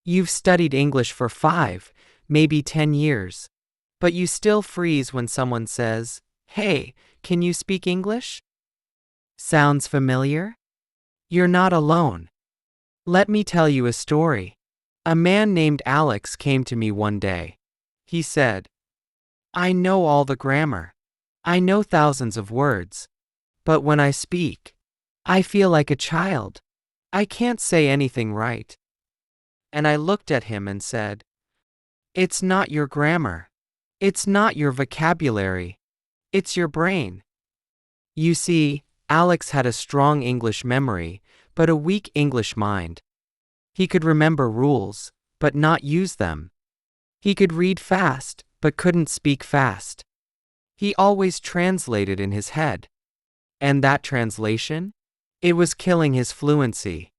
You've studied English for 5, maybe 10 years. But you still freeze when someone says, "Hey, can you speak English?" Sounds familiar? You're not alone. Let me tell you a story. A man named Alex came to me one day. He said, "I know all the grammar. I know thousands of words. But when I speak, I feel like a child. I can't say anything right." And I looked at him and said, "It's not your grammar. It's not your vocabulary. It's your brain." You see, Alex had a strong English memory, but a weak English mind. He could remember rules, but not use them. He could read fast, but couldn't speak fast. He always translated in his head. And that translation? It was killing his fluency.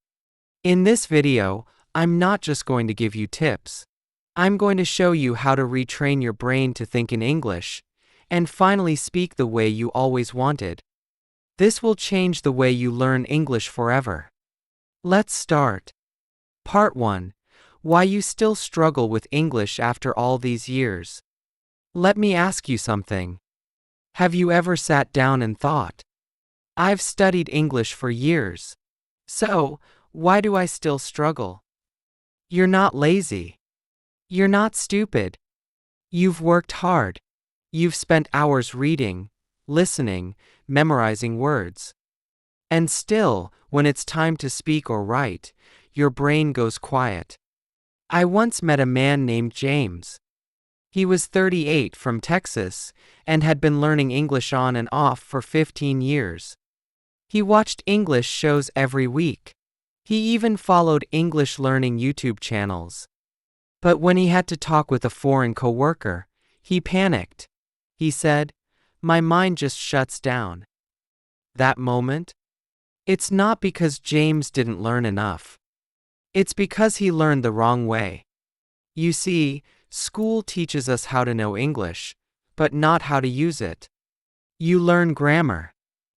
In this video, I'm not just going to give you tips. I'm going to show you how to retrain your brain to think in English, and finally speak the way you always wanted. This will change the way you learn English forever. Let's start. Part 1. Why you still struggle with English after all these years. Let me ask you something. Have you ever sat down and thought, "I've studied English for years. So, why do I still struggle?" You're not lazy. You're not stupid. You've worked hard. You've spent hours reading, listening, memorizing words. And still, when it's time to speak or write, your brain goes quiet. I once met a man named James. He was 38 from Texas and had been learning English on and off for 15 years. He watched English shows every week. He even followed English learning YouTube channels. But when he had to talk with a foreign coworker, he panicked. He said, "My mind just shuts down." That moment? It's not because James didn't learn enough. It's because he learned the wrong way. You see, school teaches us how to know English, but not how to use it. You learn grammar.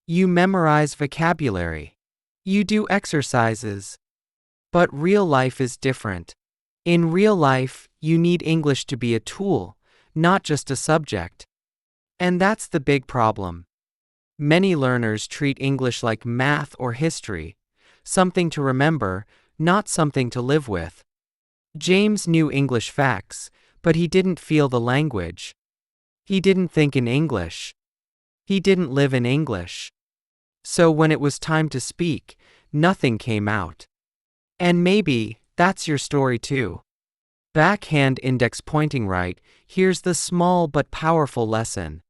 You memorize vocabulary. You do exercises. But real life is different. In real life, you need English to be a tool, not just a subject. And that's the big problem. Many learners treat English like math or history, something to remember, not something to live with. James knew English facts, but he didn't feel the language. He didn't think in English. He didn't live in English. So when it was time to speak, nothing came out. And maybe that's your story too. Backhand index pointing right, here's the small but powerful lesson.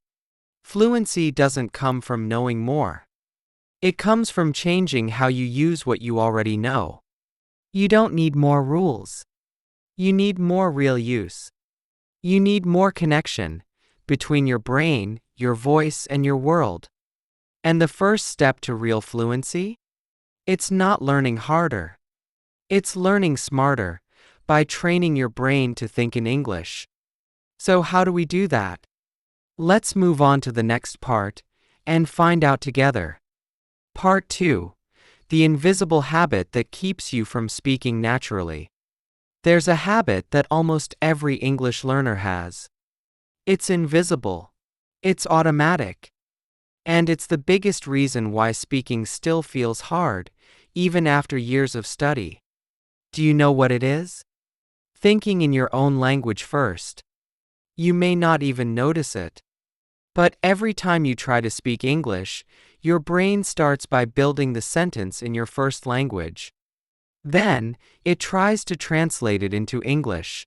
Fluency doesn't come from knowing more. It comes from changing how you use what you already know. You don't need more rules. You need more real use. You need more connection between your brain, your voice, and your world. And the first step to real fluency? It's not learning harder. It's learning smarter, by training your brain to think in English. So how do we do that? Let's move on to the next part, and find out together. Part 2. The invisible habit that keeps you from speaking naturally. There's a habit that almost every English learner has. It's invisible. It's automatic. And it's the biggest reason why speaking still feels hard, even after years of study. Do you know what it is? Thinking in your own language first. You may not even notice it. But every time you try to speak English, your brain starts by building the sentence in your first language. Then, it tries to translate it into English.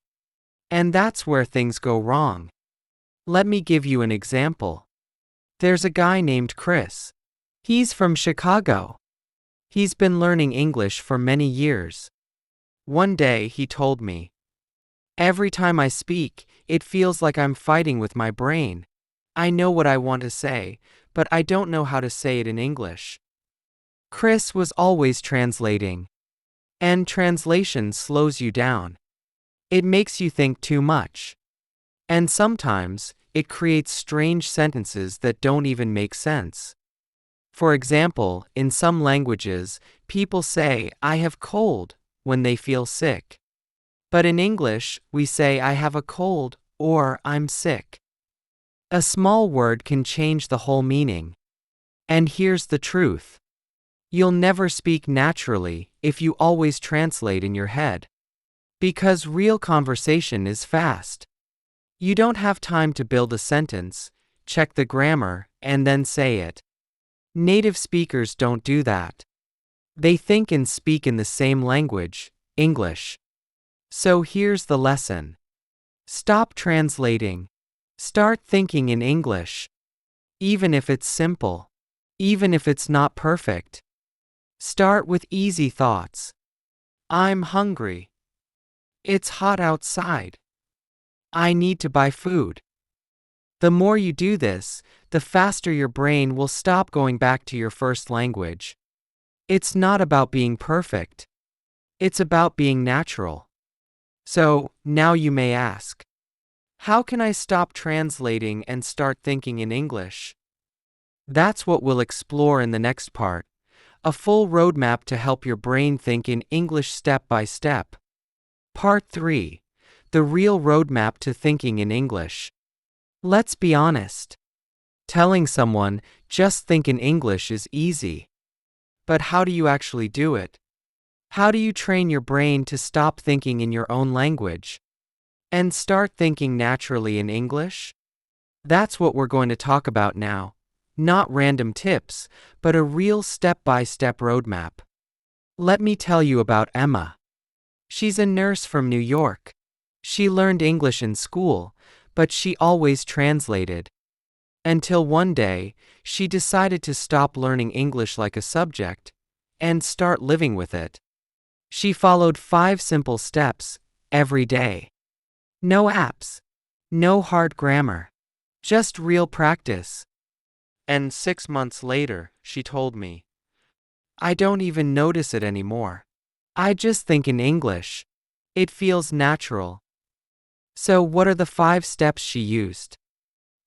And that's where things go wrong. Let me give you an example. There's a guy named Chris. He's from Chicago. He's been learning English for many years. One day he told me, "Every time I speak, it feels like I'm fighting with my brain. I know what I want to say, but I don't know how to say it in English." Chris was always translating. And translation slows you down. It makes you think too much. And sometimes, it creates strange sentences that don't even make sense. For example, in some languages, people say, "I have cold," when they feel sick. But in English, we say I have a cold or I'm sick. A small word can change the whole meaning. And here's the truth. You'll never speak naturally if you always translate in your head. Because real conversation is fast. You don't have time to build a sentence, check the grammar, and then say it. Native speakers don't do that. They think and speak in the same language, English. So here's the lesson. Stop translating. Start thinking in English. Even if it's simple. Even if it's not perfect. Start with easy thoughts. I'm hungry. It's hot outside. I need to buy food. The more you do this, the faster your brain will stop going back to your first language. It's not about being perfect. It's about being natural. So, now you may ask, how can I stop translating and start thinking in English? That's what we'll explore in the next part. A full roadmap to help your brain think in English step by step. Part 3. The real roadmap to thinking in English. Let's be honest. Telling someone, just think in English is easy. But how do you actually do it? How do you train your brain to stop thinking in your own language and start thinking naturally in English? That's what we're going to talk about now. Not random tips, but a real step-by-step roadmap. Let me tell you about Emma. She's a nurse from New York. She learned English in school, but she always translated. Until one day, she decided to stop learning English like a subject and start living with it. She followed 5 simple steps every day. No apps. No hard grammar. Just real practice. And 6 months later, she told me, I don't even notice it anymore. I just think in English. It feels natural. So what are the 5 steps she used?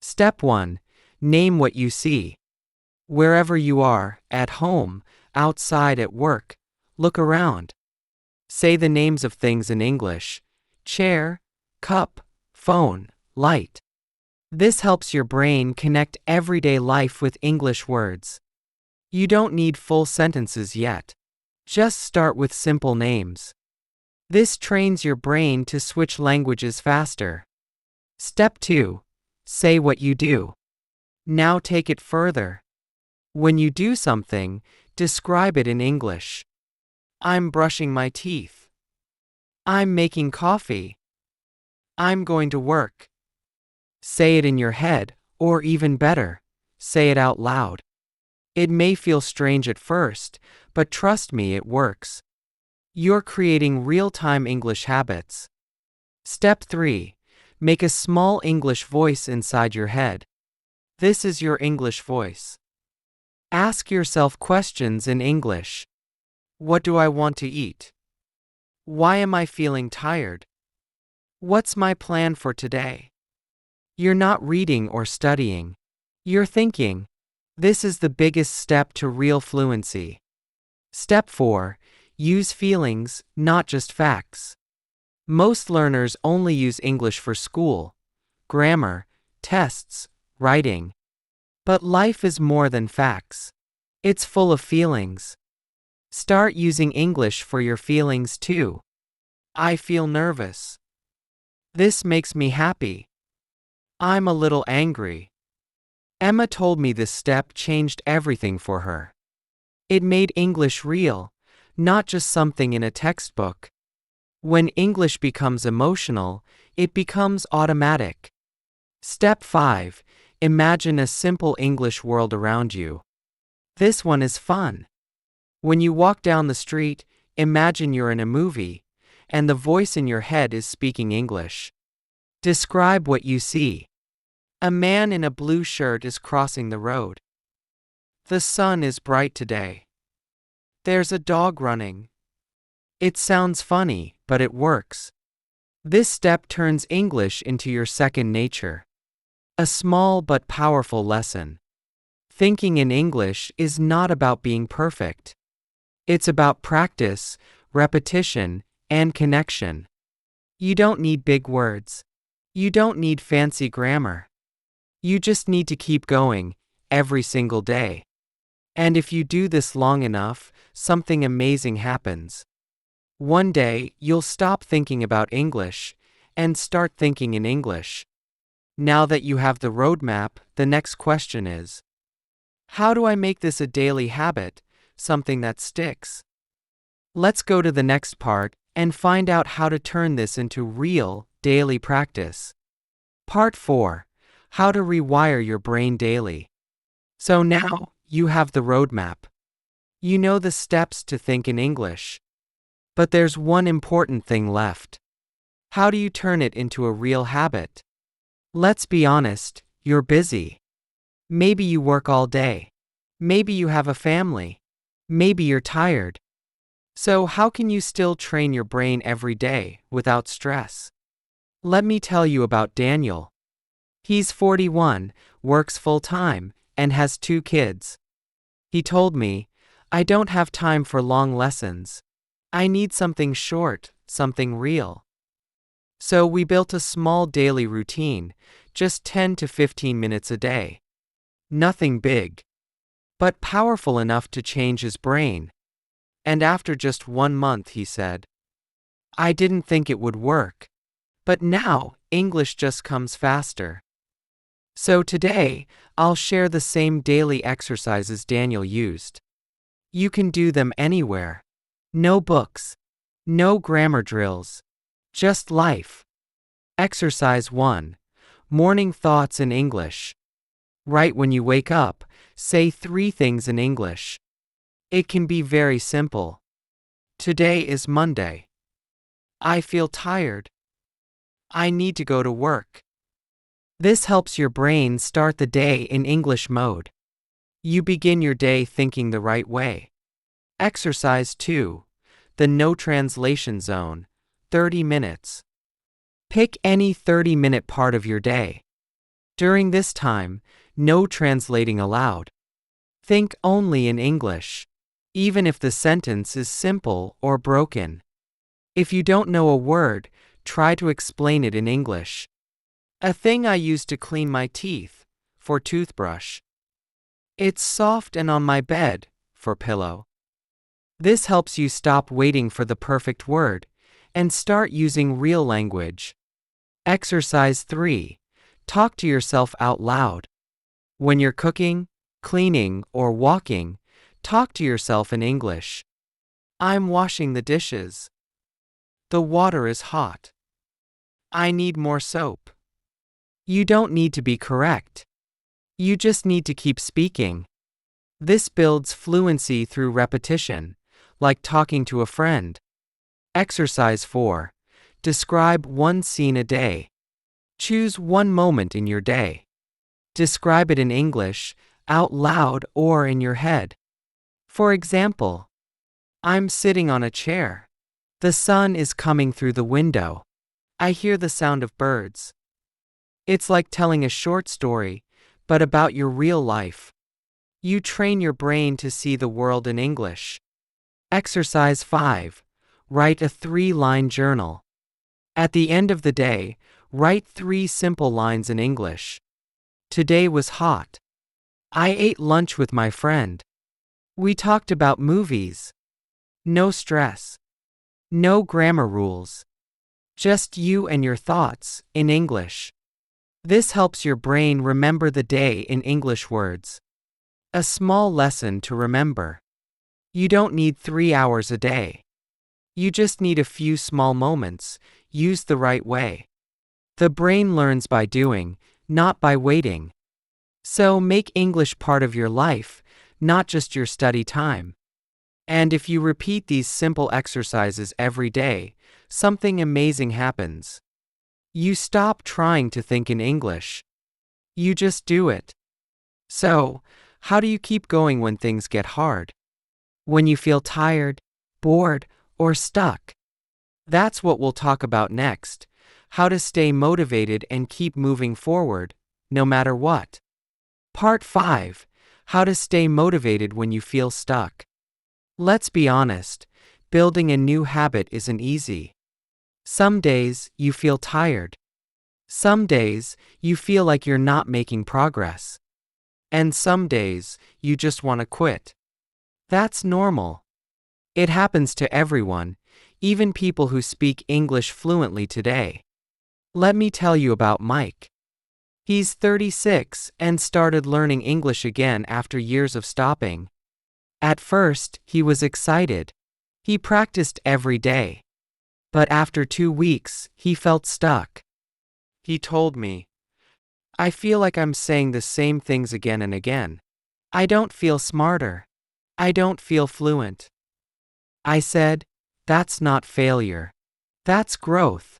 Step 1. Name what you see. Wherever you are, at home, outside at work, look around. Say the names of things in English. Chair, cup, phone, light. This helps your brain connect everyday life with English words. You don't need full sentences yet. Just start with simple names. This trains your brain to switch languages faster. Step 2. Say what you do. Now take it further. When you do something, describe it in English. I'm brushing my teeth. I'm making coffee. I'm going to work. Say it in your head, or even better, say it out loud. It may feel strange at first, but trust me, it works. You're creating real-time English habits. Step 3. Make a small English voice inside your head. This is your English voice. Ask yourself questions in English. What do I want to eat? Why am I feeling tired? What's my plan for today? You're not reading or studying. You're thinking. This is the biggest step to real fluency. Step 4. Use feelings, not just facts. Most learners only use English for school, grammar, tests, writing. But life is more than facts. It's full of feelings. Start using English for your feelings too. I feel nervous. This makes me happy. I'm a little angry. Emma told me this step changed everything for her. It made English real, not just something in a textbook. When English becomes emotional, it becomes automatic. Step 5. Imagine a simple English world around you. This one is fun. When you walk down the street, imagine you're in a movie, and the voice in your head is speaking English. Describe what you see. A man in a blue shirt is crossing the road. The sun is bright today. There's a dog running. It sounds funny, but it works. This step turns English into your second nature. A small but powerful lesson. Thinking in English is not about being perfect. It's about practice, repetition, and connection. You don't need big words. You don't need fancy grammar. You just need to keep going, every single day. And if you do this long enough, something amazing happens. One day, you'll stop thinking about English and start thinking in English. Now that you have the roadmap, the next question is, how do I make this a daily habit, something that sticks? Let's go to the next part and find out how to turn this into real, daily practice. Part 4. How to rewire your brain daily. So now, you have the roadmap. You know the steps to think in English. But there's one important thing left. How do you turn it into a real habit? Let's be honest, you're busy. Maybe you work all day. Maybe you have a family. Maybe you're tired. So how can you still train your brain every day without stress? Let me tell you about Daniel. He's 41, works full-time, and has 2 kids. He told me, I don't have time for long lessons. I need something short, something real. So we built a small daily routine, just 10 to 15 minutes a day. Nothing big, but powerful enough to change his brain. And after just 1 month, he said, I didn't think it would work. But now, English just comes faster. So today, I'll share the same daily exercises Daniel used. You can do them anywhere. No books. No grammar drills. Just life. Exercise 1. Morning thoughts in English. Right when you wake up, say 3 things in English. It can be very simple. Today is Monday. I feel tired. I need to go to work. This helps your brain start the day in English mode. You begin your day thinking the right way. Exercise 2. The no translation zone. 30 minutes. Pick any 30-minute part of your day. During this time, no translating allowed. Think only in English, even if the sentence is simple or broken. If you don't know a word, try to explain it in English. A thing I use to clean my teeth, for toothbrush. It's soft and on my bed, for pillow. This helps you stop waiting for the perfect word and start using real language. Exercise 3. Talk to yourself out loud. When you're cooking, cleaning, or walking, talk to yourself in English. I'm washing the dishes. The water is hot. I need more soap. You don't need to be correct. You just need to keep speaking. This builds fluency through repetition, like talking to a friend. Exercise 4. Describe one scene a day. Choose one moment in your day. Describe it in English, out loud or in your head. For example, I'm sitting on a chair. The sun is coming through the window. I hear the sound of birds. It's like telling a short story, but about your real life. You train your brain to see the world in English. Exercise 5. Write a 3-line journal. At the end of the day, write 3 simple lines in English. Today was hot. I ate lunch with my friend. We talked about movies. No stress. No grammar rules. Just you and your thoughts, in English. This helps your brain remember the day in English words. A small lesson to remember. You don't need 3 hours a day. You just need a few small moments, used the right way. The brain learns by doing, not by waiting. So make English part of your life, not just your study time. And if you repeat these simple exercises every day, something amazing happens. You stop trying to think in English. You just do it. So, how do you keep going when things get hard? When you feel tired, bored, or stuck? That's what we'll talk about next. How to stay motivated and keep moving forward, no matter what. Part 5. How to stay motivated when you feel stuck. Let's be honest, building a new habit isn't easy. Some days, you feel tired. Some days, you feel like you're not making progress. And some days, you just want to quit. That's normal. It happens to everyone, even people who speak English fluently today. Let me tell you about Mike. He's 36 and started learning English again after years of stopping. At first, he was excited. He practiced every day. But after 2 weeks, he felt stuck. He told me, "I feel like I'm saying the same things again and again. I don't feel smarter. I don't feel fluent." I said, "That's not failure. That's growth.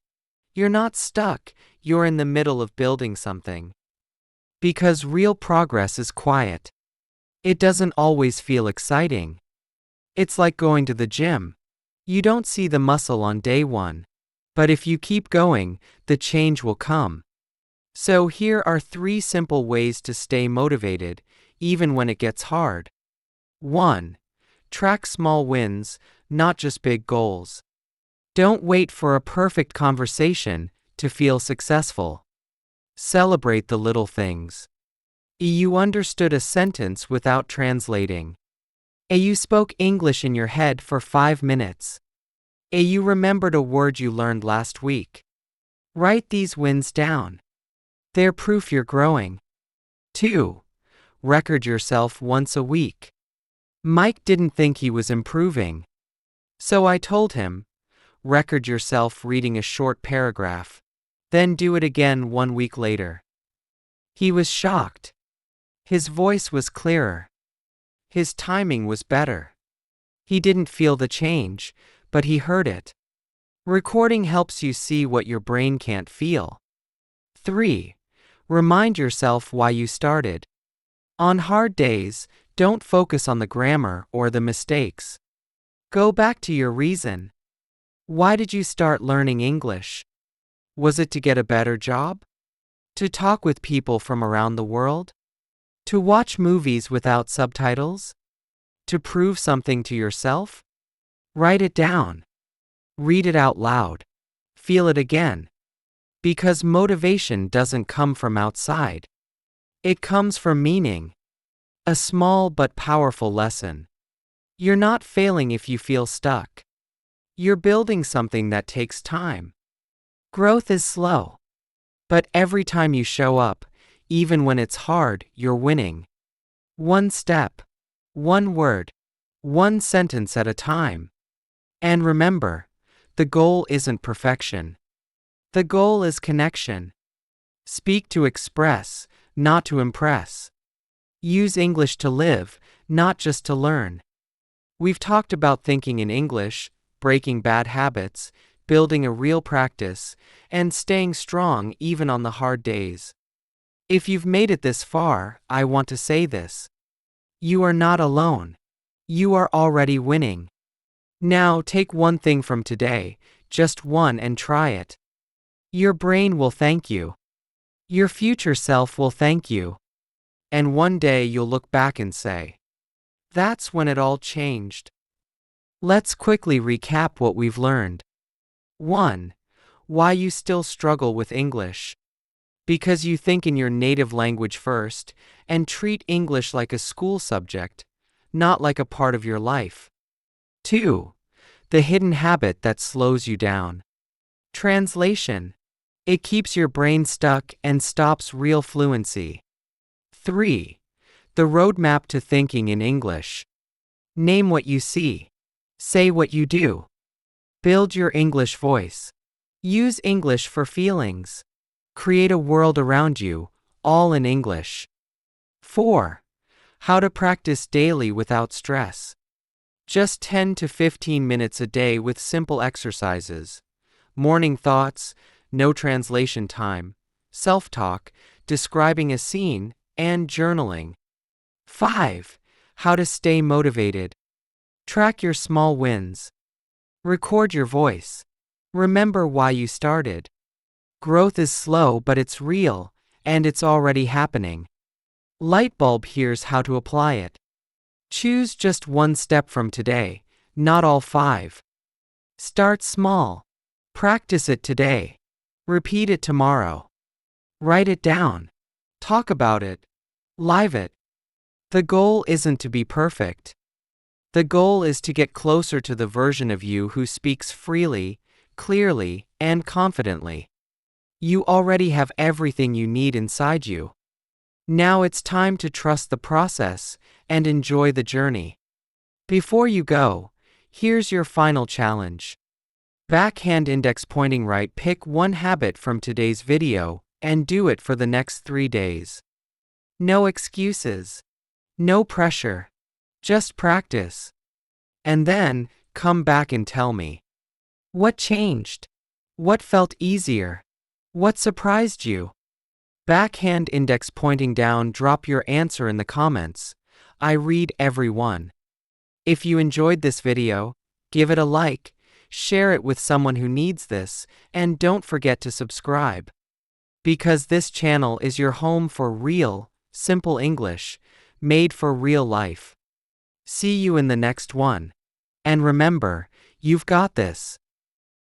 You're not stuck, you're in the middle of building something." Because real progress is quiet. It doesn't always feel exciting. It's like going to the gym. You don't see the muscle on day one. But if you keep going, the change will come. So here are 3 simple ways to stay motivated, even when it gets hard. 1. Track small wins, not just big goals. Don't wait for a perfect conversation to feel successful. Celebrate the little things. You understood a sentence without translating. You spoke English in your head for 5 minutes. You remembered a word you learned last week. Write these wins down. They're proof you're growing. 2. Record yourself once a week. Mike didn't think he was improving. So I told him, record yourself reading a short paragraph. Then do it again 1 week later. He was shocked. His voice was clearer. His timing was better. He didn't feel the change, but he heard it. Recording helps you see what your brain can't feel. 3. Remind yourself why you started. On hard days, don't focus on the grammar or the mistakes. Go back to your reason. Why did you start learning English? Was it to get a better job? To talk with people from around the world? To watch movies without subtitles? To prove something to yourself? Write it down. Read it out loud. Feel it again. Because motivation doesn't come from outside. It comes from meaning. A small but powerful lesson. You're not failing if you feel stuck. You're building something that takes time. Growth is slow. But every time you show up, even when it's hard, you're winning. 1 step. 1 word. 1 sentence at a time. And remember, the goal isn't perfection. The goal is connection. Speak to express, not to impress. Use English to live, not just to learn. We've talked about thinking in English, breaking bad habits, building a real practice, and staying strong even on the hard days. If you've made it this far, I want to say this. You are not alone. You are already winning. Now take one thing from today, just one, and try it. Your brain will thank you. Your future self will thank you. And one day you'll look back and say, "That's when it all changed." Let's quickly recap what we've learned. 1. Why you still struggle with English. Because you think in your native language first, and treat English like a school subject, not like a part of your life. 2. The hidden habit that slows you down. Translation. It keeps your brain stuck and stops real fluency. 3. The roadmap to thinking in English. Name what you see. Say what you do. Build your English voice. Use English for feelings. Create a world around you, all in English. 4. How to practice daily without stress. Just 10 to 15 minutes a day with simple exercises. Morning thoughts, no translation time, self-talk, describing a scene, and journaling. 5. How to stay motivated. Track your small wins. Record your voice. Remember why you started. Growth is slow, but it's real, and it's already happening. Lightbulb, here's how to apply it. Choose just 1 step from today, not all 5. Start small. Practice it today. Repeat it tomorrow. Write it down. Talk about it. Live it. The goal isn't to be perfect. The goal is to get closer to the version of you who speaks freely, clearly, and confidently. You already have everything you need inside you. Now it's time to trust the process and enjoy the journey. Before you go, here's your final challenge. Backhand index pointing right. Pick one habit from today's video and do it for the next 3 days. No excuses. No pressure. Just practice. And then, come back and tell me. What changed? What felt easier? What surprised you? Backhand index pointing down. Drop your answer in the comments. I read every one. If you enjoyed this video, give it a like, share it with someone who needs this, and don't forget to subscribe. Because this channel is your home for real, simple English, made for real life. See you in the next one. And remember, you've got this.